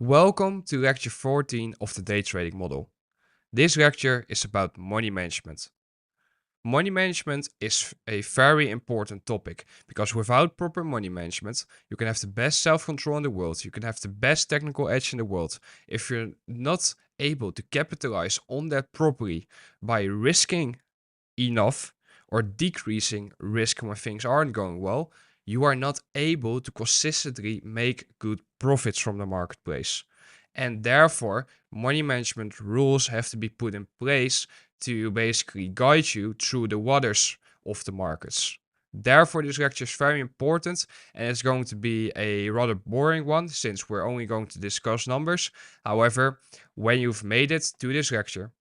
Welcome to lecture 14 of the day trading model. This lecture is about money management. Money management is a very important topic because without proper money management, you can have the best self-control in the world, you can have the best technical edge in the world. If you're not able to capitalize on that properly by risking enough or decreasing risk when things aren't going well, you are not able to consistently make good profits from the marketplace. And therefore, money management rules have to be put in place to basically guide you through the waters of the markets. Therefore, this lecture is very important and it's going to be a rather boring one since we're only going to discuss numbers. However, when you've made it to this lecture,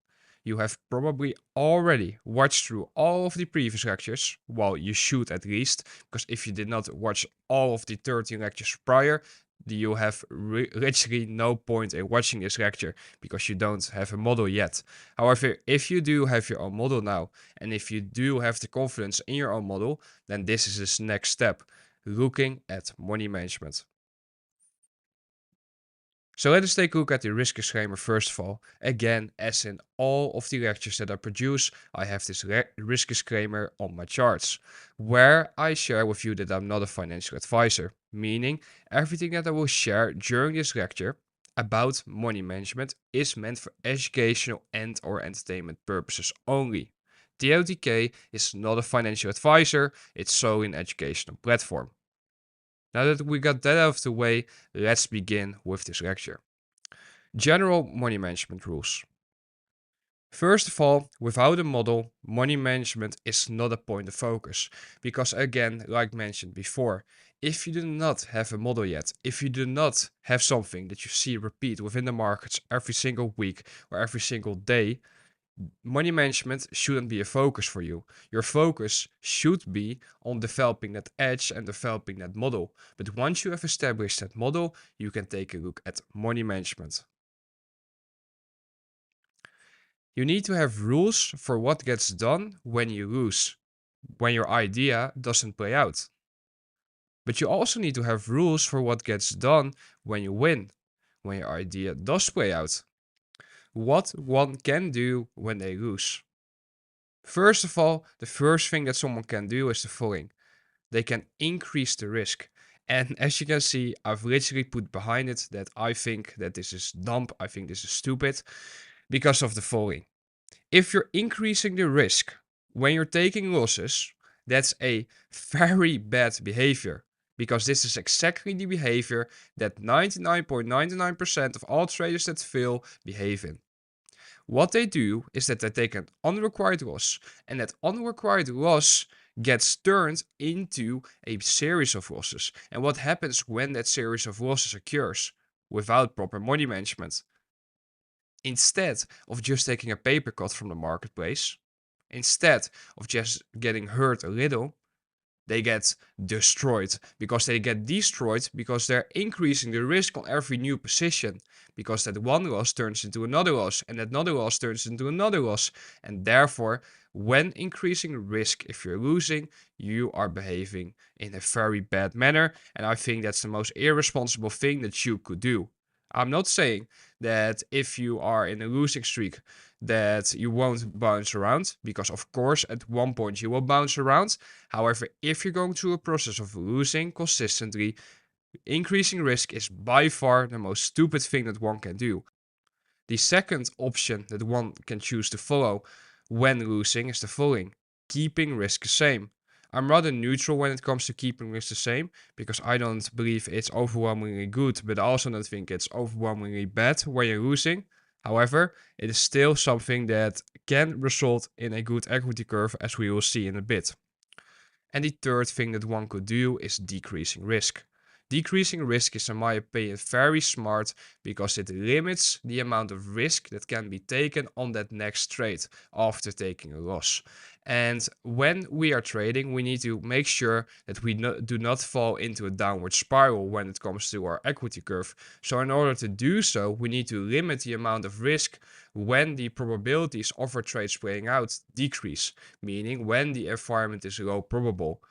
you have probably already watched through all of the previous lectures. Well, you should at least, because if you did not watch all of the 13 lectures prior, you have literally no point in watching this lecture because you don't have a model yet. However, if you do have your own model now, and if you do have the confidence in your own model, then this is this next step, looking at money management. So let us take a look at the risk disclaimer first of all. Again, as in all of the lectures that I produce, I have this risk disclaimer on my charts, where I share with you that I'm not a financial advisor, meaning everything that I will share during this lecture about money management is meant for educational and or entertainment purposes only. TOTK is not a financial advisor, it's solely an educational platform. Now that we got that out of the way, let's begin with this lecture. General money management rules. First of all, without a model, money management is not a point of focus. Because again, like mentioned before, if you do not have a model yet, if you do not have something that you see repeat within the markets every single week or every single day, money management shouldn't be a focus for you. Your focus should be on developing that edge and developing that model. But once you have established that model, you can take a look at money management. You need to have rules for what gets done when you lose, when your idea doesn't play out. But you also need to have rules for what gets done when you win, when your idea does play out. What one can do when they lose. First of all, the first thing that someone can do is the following. They can increase the risk. And as you can see, I've literally put behind it that I think that this is dumb, I think this is stupid, because of the following. If you're increasing the risk when you're taking losses, that's a very bad behavior. Because this is exactly the behavior that 99.99% of all traders that fail behave in. What they do is that they take an unrequired loss, and that unrequired loss gets turned into a series of losses. And what happens when that series of losses occurs without proper money management? Instead of just taking a paper cut from the marketplace, instead of just getting hurt a little, they get destroyed. Because they get destroyed because they're increasing the risk on every new position. Because that one loss turns into another loss, and that another loss turns into another loss. And therefore, when increasing risk, if you're losing, you are behaving in a very bad manner. And I think that's the most irresponsible thing that you could do. I'm not saying that if you are in a losing streak that you won't bounce around, because of course at one point you will bounce around. However, if you're going through a process of losing consistently, increasing risk is by far the most stupid thing that one can do. The second option that one can choose to follow when losing is the following: keeping risk the same. I'm rather neutral when it comes to keeping risk the same because I don't believe it's overwhelmingly good, but I also don't think it's overwhelmingly bad when you're losing. However, it is still something that can result in a good equity curve, as we will see in a bit. And the third thing that one could do is decreasing risk. Decreasing risk is, in my opinion, very smart because it limits the amount of risk that can be taken on that next trade after taking a loss. And when we are trading, we need to make sure that we do not fall into a downward spiral when it comes to our equity curve. So in order to do so, we need to limit the amount of risk when the probabilities of our trades playing out decrease, meaning when the environment is low probable.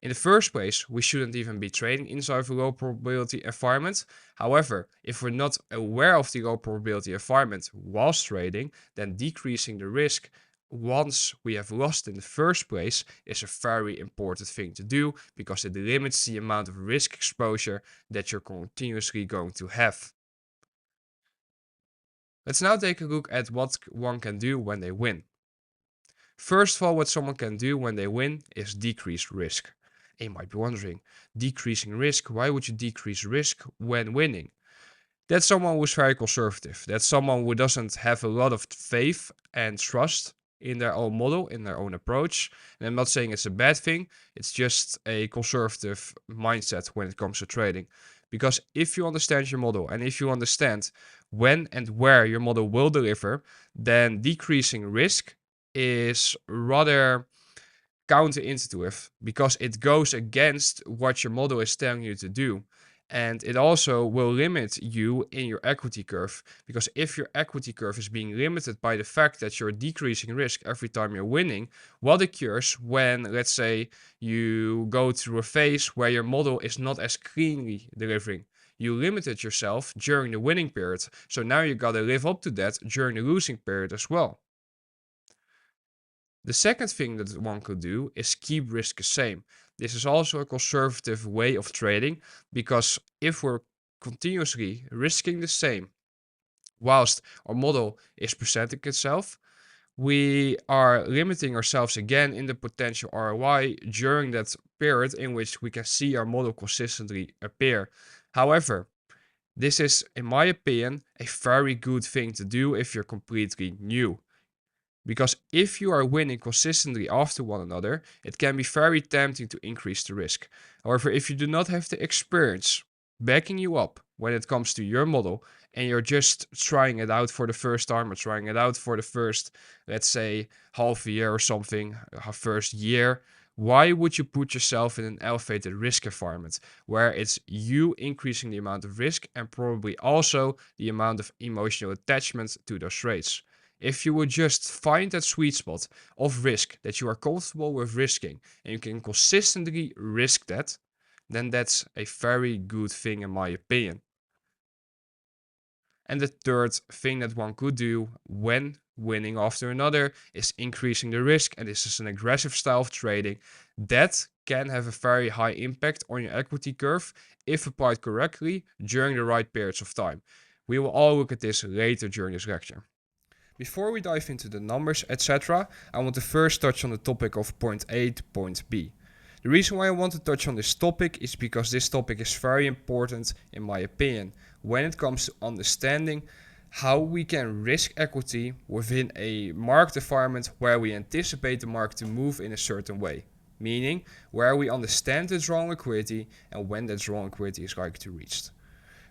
In the first place, we shouldn't even be trading inside a low probability environment. However, if we're not aware of the low probability environment whilst trading, then decreasing the risk once we have lost in the first place is a very important thing to do, because it limits the amount of risk exposure that you're continuously going to have. Let's now take a look at what one can do when they win. First of all, what someone can do when they win is decrease risk. And you might be wondering, decreasing risk, why would you decrease risk when winning? That's someone who's very conservative. That's someone who doesn't have a lot of faith and trust in their own model, in their own approach. And I'm not saying it's a bad thing, it's just a conservative mindset when it comes to trading. Because if you understand your model and if you understand when and where your model will deliver, then decreasing risk is rather counterintuitive, because it goes against what your model is telling you to do. And it also will limit you in your equity curve, because if your equity curve is being limited by the fact that you're decreasing risk every time you're winning, what occurs when, let's say, you go through a phase where your model is not as cleanly delivering? You limited yourself during the winning period, so now you gotta live up to that during the losing period as well. The second thing that one could do is keep risk the same. This is also a conservative way of trading, because if we're continuously risking the same whilst our model is presenting itself, we are limiting ourselves again in the potential ROI during that period in which we can see our model consistently appear. However, this is, in my opinion, a very good thing to do if you're completely new. Because if you are winning consistently after one another, it can be very tempting to increase the risk. However, if you do not have the experience backing you up when it comes to your model, and you're just trying it out for the first time, or trying it out for the first, let's say, half a year or something, a first year, why would you put yourself in an elevated risk environment where it's you increasing the amount of risk and probably also the amount of emotional attachment to those trades? If you would just find that sweet spot of risk that you are comfortable with risking, and you can consistently risk that, then that's a very good thing in my opinion. And the third thing that one could do when winning after another is increasing the risk. And this is an aggressive style of trading that can have a very high impact on your equity curve if applied correctly during the right periods of time. We will all look at this later during this lecture. Before we dive into the numbers, etc., I want to first touch on the topic of point A to point B. The reason why I want to touch on this topic is because this topic is very important, in my opinion, when it comes to understanding how we can risk equity within a market environment where we anticipate the market to move in a certain way. Meaning, where we understand the drawn liquidity and when that drawn liquidity is likely to be reached.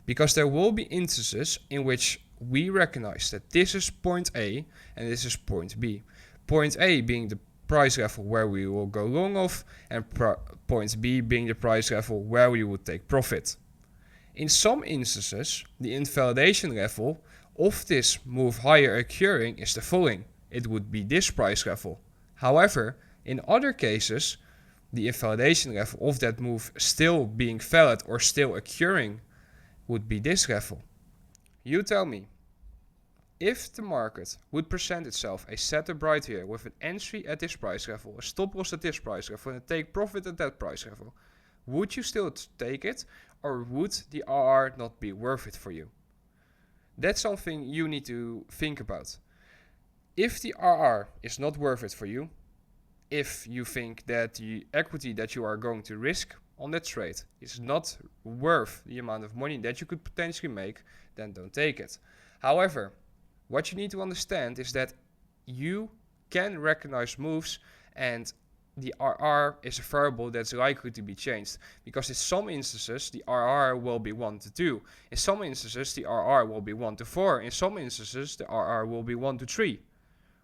Because there will be instances in which we recognize that this is point A and this is point B. Point A being the price level where we will go long off, and point B being the price level where we would take profit. In some instances, the invalidation level of this move higher occurring is the following. It would be this price level. However, in other cases, the invalidation level of that move still being valid or still occurring would be this level. You tell me, if the market would present itself a setup right here with an entry at this price level, a stop loss at this price level, and a take profit at that price level, would you still take it, or would the RR not be worth it for you? That's something you need to think about. If the RR is not worth it for you, if you think that the equity that you are going to risk on that trade is not worth the amount of money that you could potentially make, then don't take it. However, what you need to understand is that you can recognize moves, and the RR is a variable that's likely to be changed, because in some instances the RR will be 1 to 2, in some instances the RR will be 1 to 4, in some instances the RR will be 1 to 3.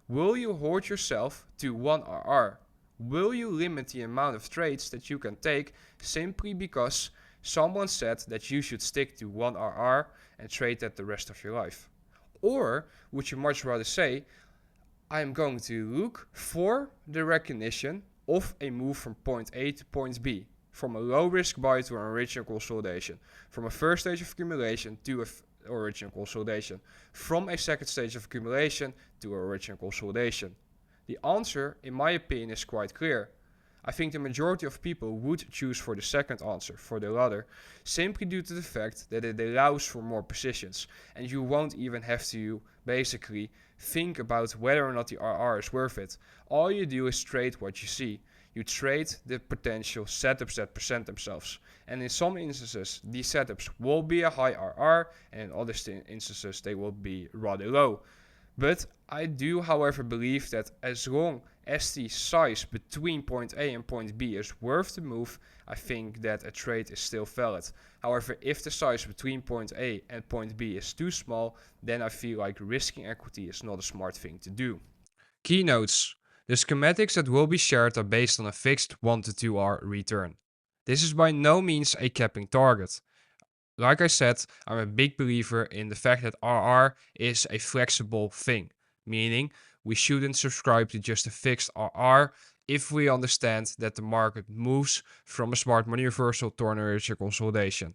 Will you hold yourself to 1 RR? Will you limit the amount of trades that you can take simply because someone said that you should stick to 1 RR and trade that the rest of your life? Or would you much rather say, I'm going to look for the recognition of a move from point A to point B, from a low risk buy to an original consolidation, from a first stage of accumulation to original consolidation, from a second stage of accumulation to original consolidation? The answer, in my opinion, is quite clear. I think the majority of people would choose for the second answer, for the latter, simply due to the fact that it allows for more positions, and you won't even have to basically think about whether or not the RR is worth it. All you do is trade what you see. You trade the potential setups that present themselves. And in some instances, these setups will be a high RR, and in other instances, they will be rather low. But I do, however, believe that as long as the size between point A and point B is worth the move, I think that a trade is still valid. However, if the size between point A and point B is too small, then I feel like risking equity is not a smart thing to do. Keynotes. The schematics that will be shared are based on a fixed 1 to 2R return. This is by no means a capping target. Like I said, I'm a big believer in the fact that RR is a flexible thing, meaning we shouldn't subscribe to just a fixed RR if we understand that the market moves from a smart money reversal to an original consolidation.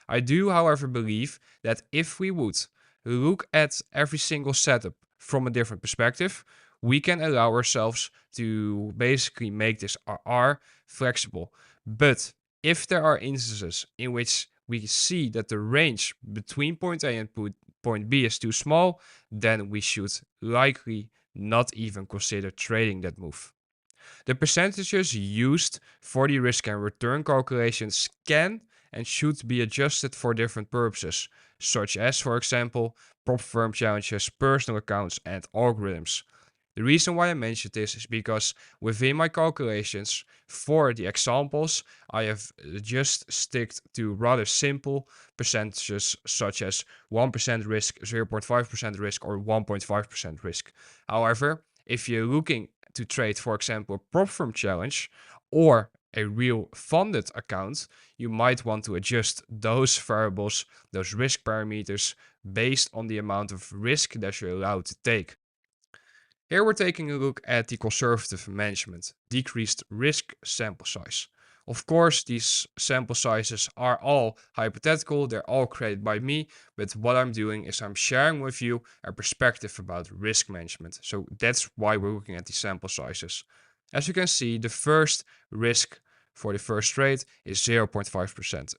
I do, however, believe that if we would look at every single setup from a different perspective, we can allow ourselves to basically make this RR flexible. But if there are instances in which we see that the range between point A and point B is too small, then we should likely not even consider trading that move. The percentages used for the risk and return calculations can and should be adjusted for different purposes, such as, for example, prop firm challenges, personal accounts, and algorithms. The reason why I mentioned this is because within my calculations for the examples, I have just sticked to rather simple percentages such as 1% risk, 0.5% risk, or 1.5% risk. However, if you're looking to trade, for example, a prop firm challenge or a real funded account, you might want to adjust those variables, those risk parameters, based on the amount of risk that you're allowed to take. Here we're taking a look at the conservative management, decreased risk sample size. Of course, these sample sizes are all hypothetical, they're all created by me, but what I'm doing is I'm sharing with you a perspective about risk management. So that's why we're looking at the sample sizes. As you can see, the first risk for the first trade is 0.5%.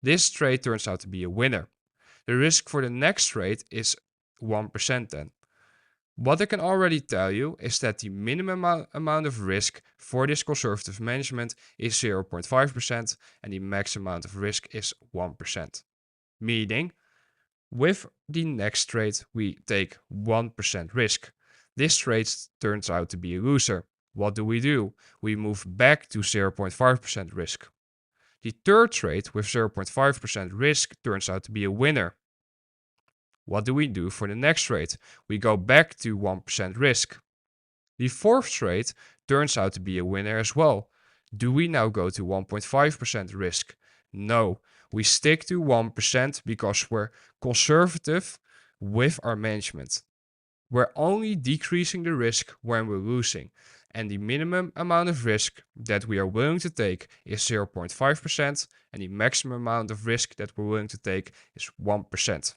This trade turns out to be a winner. The risk for the next trade is 1% then. What I can already tell you is that the minimum amount of risk for this conservative management is 0.5% and the max amount of risk is 1%. Meaning, with the next trade, we take 1% risk. This trade turns out to be a loser. What do? We move back to 0.5% risk. The third trade with 0.5% risk turns out to be a winner. What do we do for the next trade? We go back to 1% risk. The fourth trade turns out to be a winner as well. Do we now go to 1.5% risk? No, we stick to 1% because we're conservative with our management. We're only decreasing the risk when we're losing, and the minimum amount of risk that we are willing to take is 0.5%, and the maximum amount of risk that we're willing to take is 1%.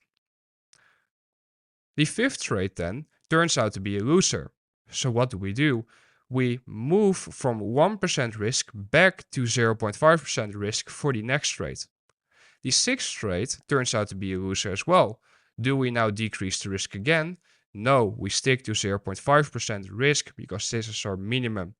The fifth trade then turns out to be a loser. So what do? We move from 1% risk back to 0.5% risk for the next trade. The sixth trade turns out to be a loser as well. Do we now decrease the risk again? No, we stick to 0.5% risk because this is our minimum.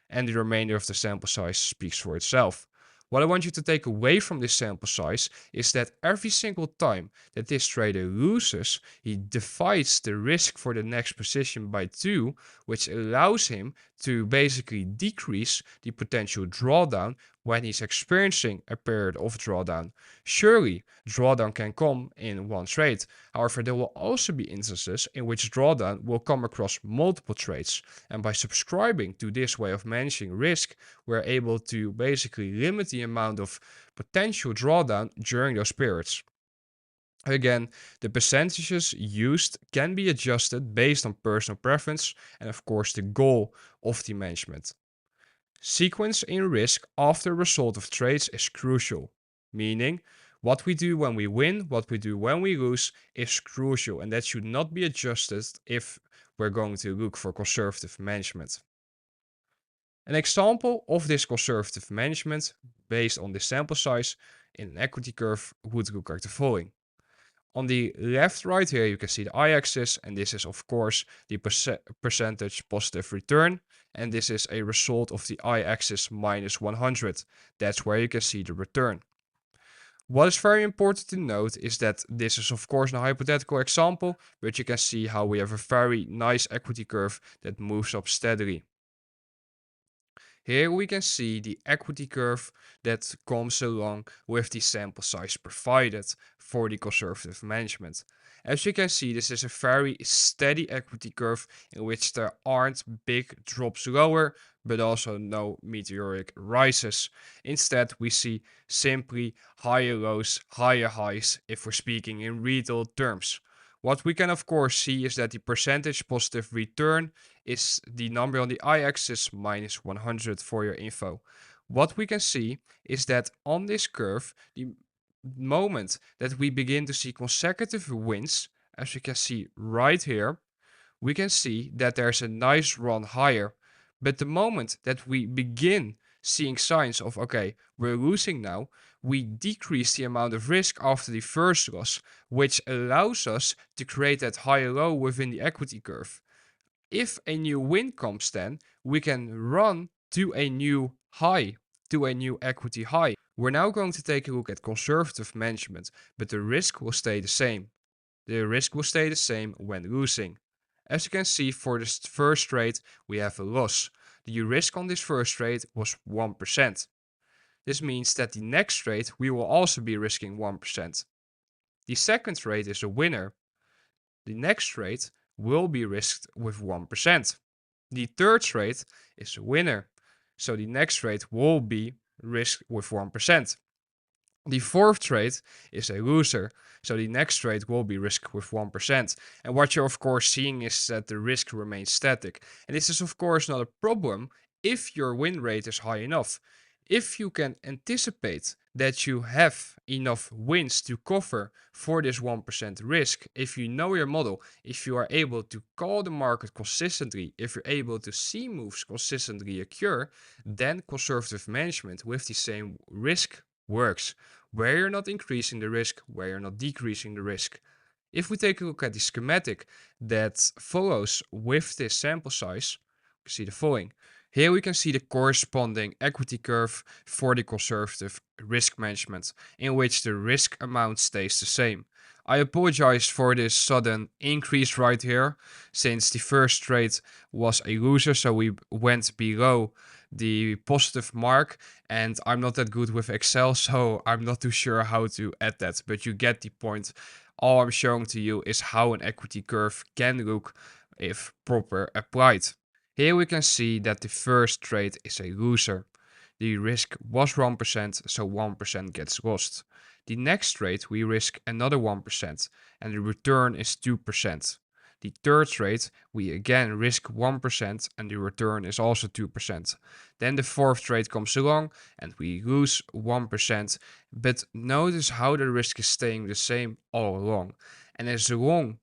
And the remainder of the sample size speaks for itself. What I want you to take away from this sample size is that every single time that this trader loses, he divides the risk for the next position by 2, which allows him to basically decrease the potential drawdown when he's experiencing a period of drawdown. Surely, drawdown can come in one trade. However, there will also be instances in which drawdown will come across multiple trades. And by subscribing to this way of managing risk, we're able to basically limit the amount of potential drawdown during those periods. Again, the percentages used can be adjusted based on personal preference and of course the goal of the management. Sequence in risk after result of trades is crucial, meaning what we do when we win, what we do when we lose is crucial, and that should not be adjusted if we're going to look for conservative management. An example of this conservative management based on this sample size in an equity curve would look like the following. On the left right here you can see the y-axis, and this is of course the percentage positive return, and this is a result of the y-axis minus 100. That's where you can see the return. What is very important to note is that this is of course a hypothetical example, but you can see how we have a very nice equity curve that moves up steadily. Here we can see the equity curve that comes along with the sample size provided for the conservative management. As you can see, this is a very steady equity curve in which there aren't big drops lower, but also no meteoric rises. Instead, we see simply higher lows, higher highs if we're speaking in retail terms. What we can of course see is that the percentage positive return is the number on the y-axis minus 100 for your info. What we can see is that on this curve, the moment that we begin to see consecutive wins, as you can see right here, we can see that there's a nice run higher. But the moment that we begin seeing signs of, okay, we're losing now, we decrease the amount of risk after the first loss, which allows us to create that higher low within the equity curve. If a new win comes, then we can run to a new high, to a new equity high. We're now going to take a look at conservative management, but the risk will stay the same. The risk will stay the same when losing. As you can see, for this first trade, we have a loss. The risk on this first trade was 1%. This means that the next trade we will also be risking 1%. The second trade is a winner. The next trade will be risked with 1%. The third trade is a winner, so the next trade will be risked with 1%. The fourth trade is a loser, so the next trade will be risked with 1%. And what you're of course seeing is that the risk remains static. And this is of course not a problem if your win rate is high enough. If you can anticipate that you have enough wins to cover for this 1% risk, if you know your model, if you are able to call the market consistently, if you're able to see moves consistently occur, then conservative management with the same risk works, where you're not increasing the risk, where you're not decreasing the risk. If we take a look at the schematic that follows with this sample size, we see the following. Here we can see the corresponding equity curve for the conservative risk management, in which the risk amount stays the same. I apologize for this sudden increase right here, since the first trade was a loser, so we went below the positive mark, and I'm not that good with Excel, so I'm not too sure how to add that, but you get the point. All I'm showing to you is how an equity curve can look if proper applied. Here we can see that the first trade is a loser. The risk was 1%, so 1% gets lost. The next trade we risk another 1%, and the return is 2%. The third trade we again risk 1%, and the return is also 2%. Then the fourth trade comes along and we lose 1%, but notice how the risk is staying the same all along. And as long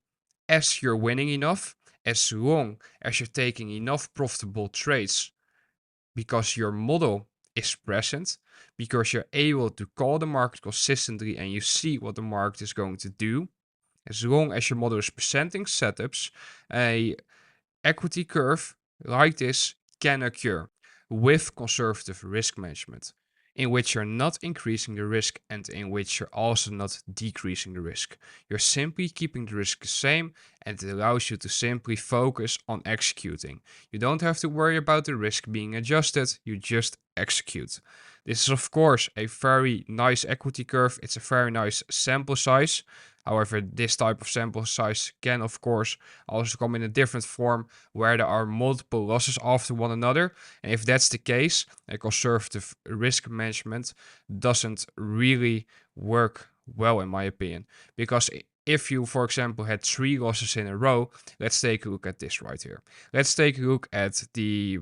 as you're winning enough, as long as you're taking enough profitable trades because your model is present, because you're able to call the market consistently and you see what the market is going to do, as long as your model is presenting setups, a equity curve like this can occur with conservative risk management, in which you're not increasing the risk and in which you're also not decreasing the risk. You're simply keeping the risk the same, and it allows you to simply focus on executing. You don't have to worry about the risk being adjusted, you just execute. This is of course a very nice equity curve, it's a very nice sample size. However, this type of sample size can of course also come in a different form where there are multiple losses after one another. And if that's the case, a conservative risk management doesn't really work well in my opinion. Because if you, for example, had 3 losses in a row, let's take a look at this right here. Let's take a look at the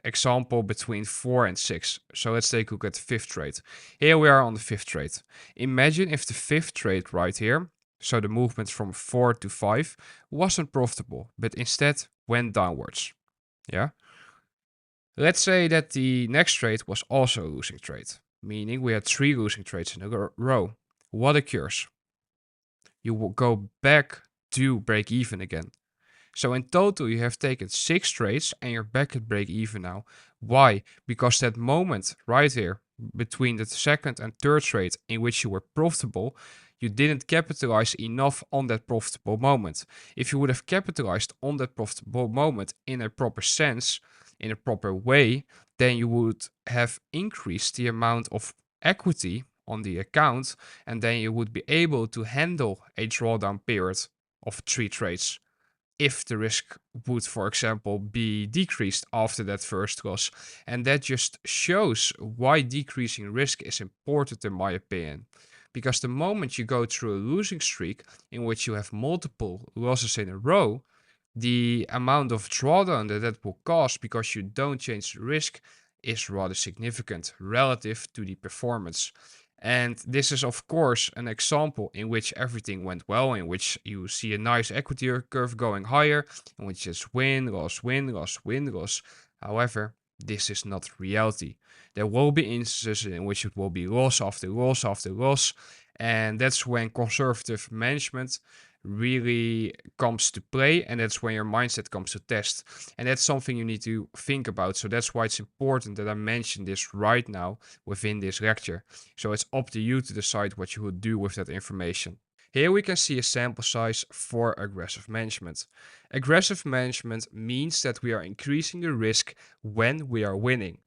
example between 4 and 6. So let's take a look at the fifth trade. Here we are on the fifth trade. Imagine if the fifth trade right here, so the movement from 4 to 5, wasn't profitable, but instead went downwards. Yeah. Let's say that the next trade was also a losing trade, meaning we had 3 losing trades in a row. What occurs? You will go back to break even again. So in total, you have taken 6 trades and you're back at break even now. Why? Because that moment right here between the second and third trade in which you were profitable, you didn't capitalize enough on that profitable moment. If you would have capitalized on that profitable moment in a proper sense, in a proper way, then you would have increased the amount of equity on the account, and then you would be able to handle a drawdown period of 3 trades if the risk would, for example, be decreased after that first loss. And that just shows why decreasing risk is important, in my opinion. Because the moment you go through a losing streak in which you have multiple losses in a row, the amount of drawdown that will cause because you don't change the risk is rather significant relative to the performance. And this is, of course, an example in which everything went well, in which you see a nice equity curve going higher, in which it's win, loss, win, loss, win, loss. However, this is not reality. There will be instances in which it will be loss after loss after loss, and that's when conservative management really comes to play, and that's when your mindset comes to test. And that's something you need to think about. So that's why it's important that I mention this right now within this lecture. So it's up to you to decide what you will do with that information. Here we can see a sample size for aggressive management. Aggressive management means that we are increasing the risk when we are winning.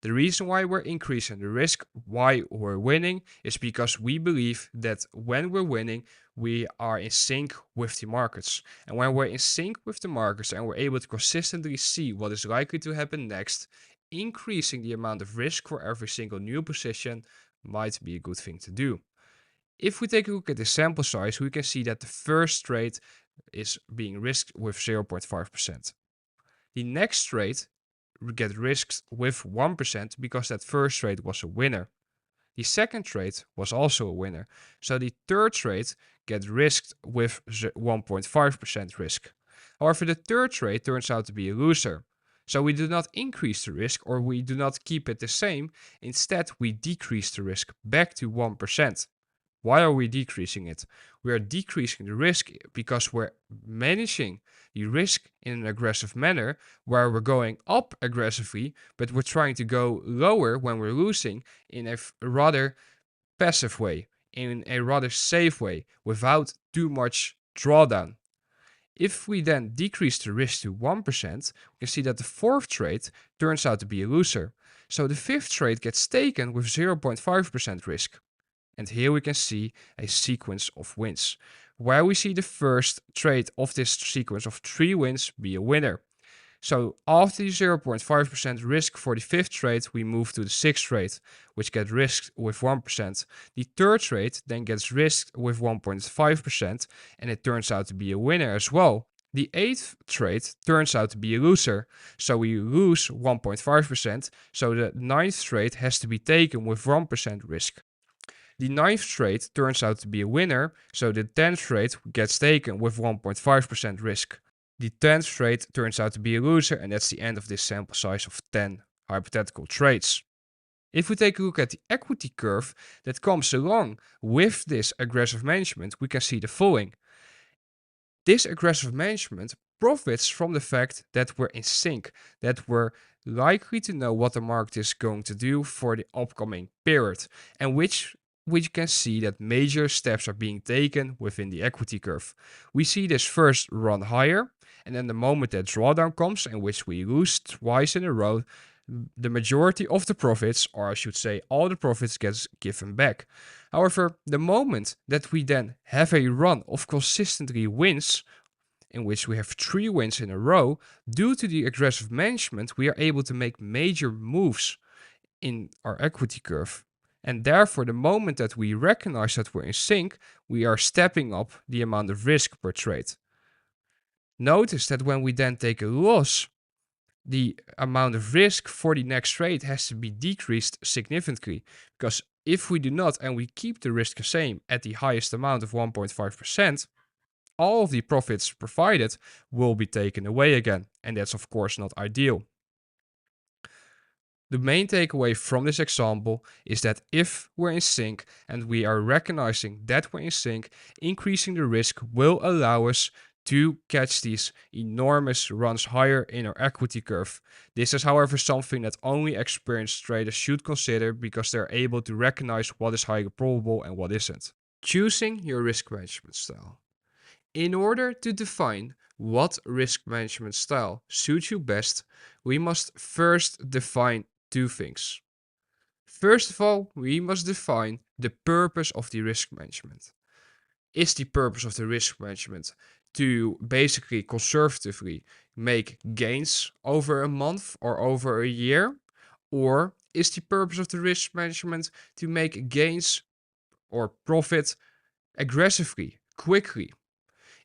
The reason why we're increasing the risk, why we're winning, is because we believe that when we're winning, we are in sync with the markets. And when we're in sync with the markets and we're able to consistently see what is likely to happen next, increasing the amount of risk for every single new position might be a good thing to do. If we take a look at the sample size, we can see that the first trade is being risked with 0.5%. The next trade get risked with 1% because that first trade was a winner. The second trade was also a winner. So the third trade gets risked with 1.5% risk. However, the third trade turns out to be a loser. So we do not increase the risk or we do not keep it the same. Instead, we decrease the risk back to 1%. Why are we decreasing it? We are decreasing the risk because we're managing the risk in an aggressive manner where we're going up aggressively, but we're trying to go lower when we're losing in a rather passive way, in a rather safe way, without too much drawdown. If we then decrease the risk to 1%, we can see that the fourth trade turns out to be a loser. So the fifth trade gets taken with 0.5% risk. And here we can see a sequence of wins, where we see the first trade of this sequence of 3 wins be a winner. So after the 0.5% risk for the fifth trade, we move to the sixth trade, which gets risked with 1%. The third trade then gets risked with 1.5%, and it turns out to be a winner as well. The eighth trade turns out to be a loser, so we lose 1.5%, so the ninth trade has to be taken with 1% risk. The ninth trade turns out to be a winner, so the 10th trade gets taken with 1.5% risk. The 10th trade turns out to be a loser, and that's the end of this sample size of 10 hypothetical trades. If we take a look at the equity curve that comes along with this aggressive management, we can see the following. This aggressive management profits from the fact that we're in sync, that we're likely to know what the market is going to do for the upcoming period, and which we can see that major steps are being taken within the equity curve. We see this first run higher, and then the moment that drawdown comes, in which we lose twice in a row, the majority of the profits, or I should say all the profits, gets given back. However, the moment that we then have a run of consistently wins, in which we have 3 wins in a row, due to the aggressive management, we are able to make major moves in our equity curve. And therefore, the moment that we recognize that we're in sync, we are stepping up the amount of risk per trade. Notice that when we then take a loss, the amount of risk for the next trade has to be decreased significantly, because if we do not and we keep the risk the same at the highest amount of 1.5%, all of the profits provided will be taken away again, and that's of course not ideal. The main takeaway from this example is that if we're in sync and we are recognizing that we're in sync, increasing the risk will allow us to catch these enormous runs higher in our equity curve. This is, however, something that only experienced traders should consider because they're able to recognize what is highly probable and what isn't. Choosing your risk management style. In order to define what risk management style suits you best, we must first define two things. First of all, we must define the purpose of the risk management. Is the purpose of the risk management to basically conservatively make gains over a month or over a year? Or is the purpose of the risk management to make gains or profit aggressively, quickly?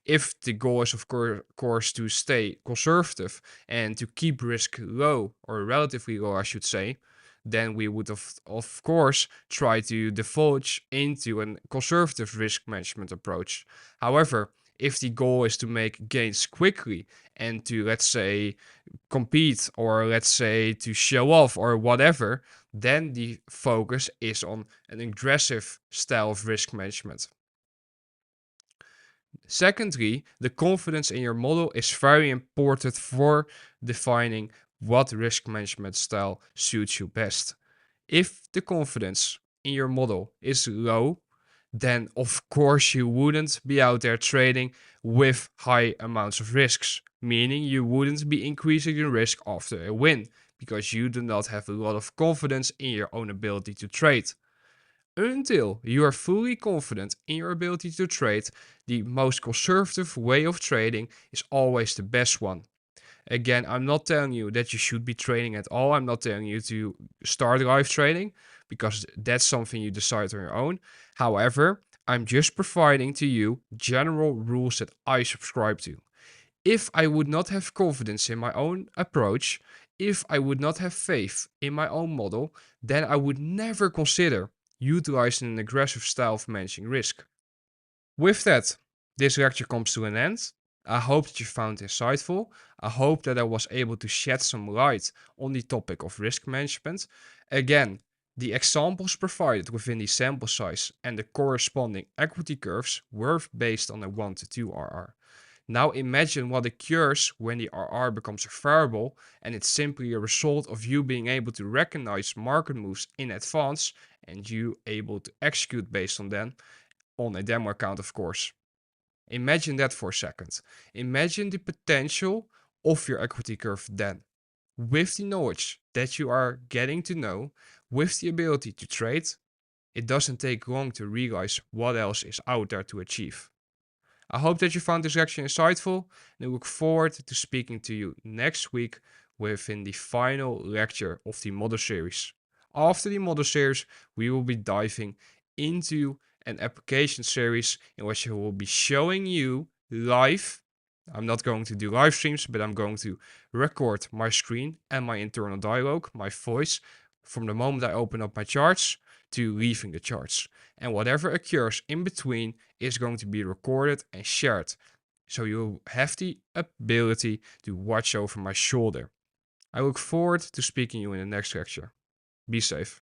If the goal is, of course, to stay conservative and to keep risk low, or relatively low, I should say, then we would, of course, try to divulge into a conservative risk management approach. However, if the goal is to make gains quickly and to, let's say, compete, or let's say to show off or whatever, then the focus is on an aggressive style of risk management. Secondly, the confidence in your model is very important for defining what risk management style suits you best. If the confidence in your model is low, then of course you wouldn't be out there trading with high amounts of risks, meaning you wouldn't be increasing your risk after a win because you do not have a lot of confidence in your own ability to trade. Until you are fully confident in your ability to trade, the most conservative way of trading is always the best one. Again, I'm not telling you that you should be trading at all. I'm not telling you to start live trading because that's something you decide on your own. However, I'm just providing to you general rules that I subscribe to. If I would not have confidence in my own approach, if I would not have faith in my own model, then I would never consider utilizing an aggressive style of managing risk. With that, this lecture comes to an end. I hope that you found it insightful. I hope that I was able to shed some light on the topic of risk management. Again, the examples provided within the sample size and the corresponding equity curves were based on a 1 to 2 RR. Now imagine what occurs when the RR becomes a variable and it's simply a result of you being able to recognize market moves in advance and you able to execute based on them on a demo account, of course. Imagine that for a second. Imagine the potential of your equity curve then. With the knowledge that you are getting to know, with the ability to trade, it doesn't take long to realize what else is out there to achieve. I hope that you found this lecture insightful and I look forward to speaking to you next week within the final lecture of the model series. After the model series, we will be diving into an application series in which I will be showing you live. I'm not going to do live streams, but I'm going to record my screen and my internal dialogue, my voice, from the moment I open up my charts to leaving the charts. And whatever occurs in between is going to be recorded and shared. So you have the ability to watch over my shoulder. I look forward to speaking to you in the next lecture. Be safe.